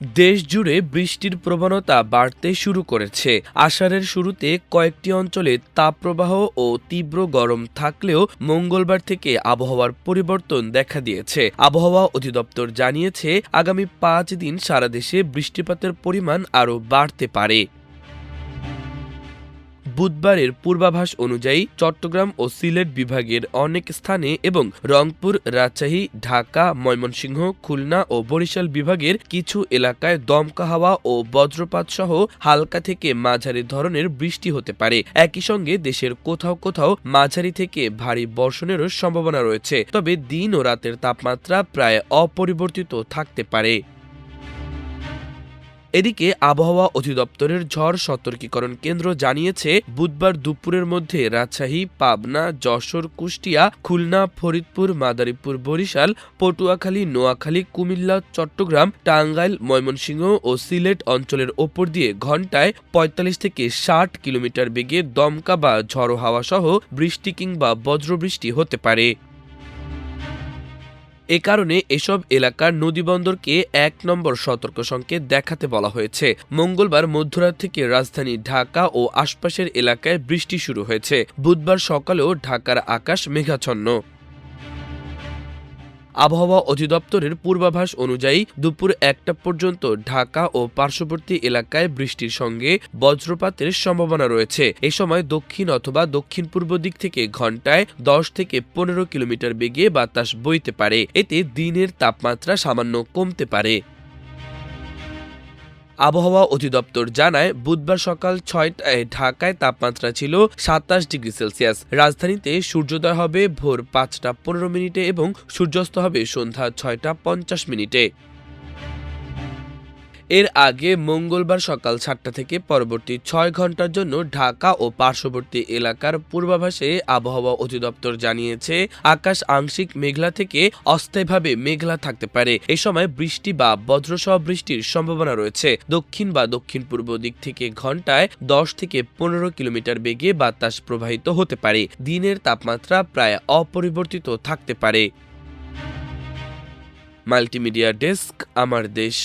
দেশ জুড়ে বৃষ্টির প্রবণতা বাড়তে শুরু করেছে। আষাঢ়ের শুরুতে কয়েকটি অঞ্চলে তাপপ্রবাহ ও তীব্র গরম থাকলেও মঙ্গলবার থেকে আবহাওয়ার পরিবর্তন দেখা দিয়েছে। আবহাওয়া অধিদপ্তর জানিয়েছে, আগামী 5 দিন সারা দেশে বৃষ্টিপাতের পরিমাণ আরও বাড়তে পারে। বুধবারের পূর্বাভাস অনুযায়ী চট্টগ্রাম ও সিলেট বিভাগের অনেক স্থানে এবং রংপুর, রাজশাহী, ঢাকা, ময়মনসিংহ, খুলনা ও বরিশাল বিভাগের কিছু এলাকায় দমকা হাওয়া ও বজ্রপাত সহ হালকা থেকে মাঝারি ধরনের বৃষ্টি হতে পারে। একই সঙ্গে দেশের কোথাও কোথাও মাঝারি থেকে ভারী বর্ষণেরও সম্ভাবনা রয়েছে। তবে দিন ও রাতের তাপমাত্রা প্রায় অপরিবর্তিত থাকতে পারে। এদিকে আবহাওয়া অধিদপ্তরের ঝড় সতর্কীকরণ কেন্দ্র জানিয়েছে, বুধবার দুপুরের মধ্যে রাজশাহী, পাবনা, যশোর, কুষ্টিয়া, খুলনা, ফরিদপুর, মাদারীপুর, বরিশাল, পটুয়াখালী, নোয়াখালী, কুমিল্লা, চট্টগ্রাম, টাঙ্গাইল, ময়মনসিংহ ও সিলেট অঞ্চলের ওপর দিয়ে ঘণ্টায় ৪৫ থেকে ৬০ কিলোমিটার বেগে দমকা বা ঝড়ো হাওয়া সহ বৃষ্টি কিংবা বজ্রবৃষ্টি হতে পারে। এ কারণে এসব এলাকার নদীবন্দরকে ১ নম্বর সতর্ক সংকেত দেখাতে বলা হয়েছে। মঙ্গলবার মধ্যরাত থেকে রাজধানী ঢাকা ও আশপাশের এলাকায় বৃষ্টি শুরু হয়েছে। বুধবার সকালেও ঢাকার আকাশ মেঘাচ্ছন্ন। আবহাওয়া অধিদপ্তরের পূর্বাভাস অনুযায়ী দুপুর ১টা পর্যন্ত ঢাকা ও পার্শ্ববর্তী এলাকায় বৃষ্টির সঙ্গে বজ্রপাতের সম্ভাবনা রয়েছে। এ সময় দক্ষিণ অথবা দক্ষিণ পূর্ব দিক থেকে ঘণ্টায় ১০ থেকে ১৫ কিলোমিটার বেগে বাতাস বইতে পারে। এতে দিনের তাপমাত্রা সামান্য কমতে পারে। আবহাওয়া অধিদপ্তর জানায়, বুধবার সকাল ৬টায় ঢাকায় তাপমাত্রা ছিল ২৭ ডিগ্রি সেলসিয়াস। রাজধানীতে সূর্যোদয় হবে ভোর ৫টা ১৫ মিনিটে এবং সূর্যাস্ত হবে সন্ধ্যা ৬টা ৫০ মিনিটে। এর আগে মঙ্গলবার সকাল ৭টা থেকে পরবর্তী ৬ ঘন্টার জন্য ঢাকা ও পার্শ্ববর্তী এলাকার পূর্বাভাসে আবহাওয়া অধিদপ্তর জানিয়েছে, আকাশ আংশিক মেঘলা থেকে অস্থায়ীভাবে মেঘলা থাকতে পারে। এ সময় বৃষ্টি বা বজ্রসহ বৃষ্টির সম্ভাবনা রয়েছে। দক্ষিণ বা দক্ষিণ পূর্ব দিক থেকে ঘণ্টায় ১০ থেকে ১৫ কিলোমিটার বেগে বাতাস প্রবাহিত হতে পারে। দিনের তাপমাত্রা প্রায় অপরিবর্তিত থাকতে পারে। মাল্টিমিডিয়া ডেস্ক, আমার দেশ।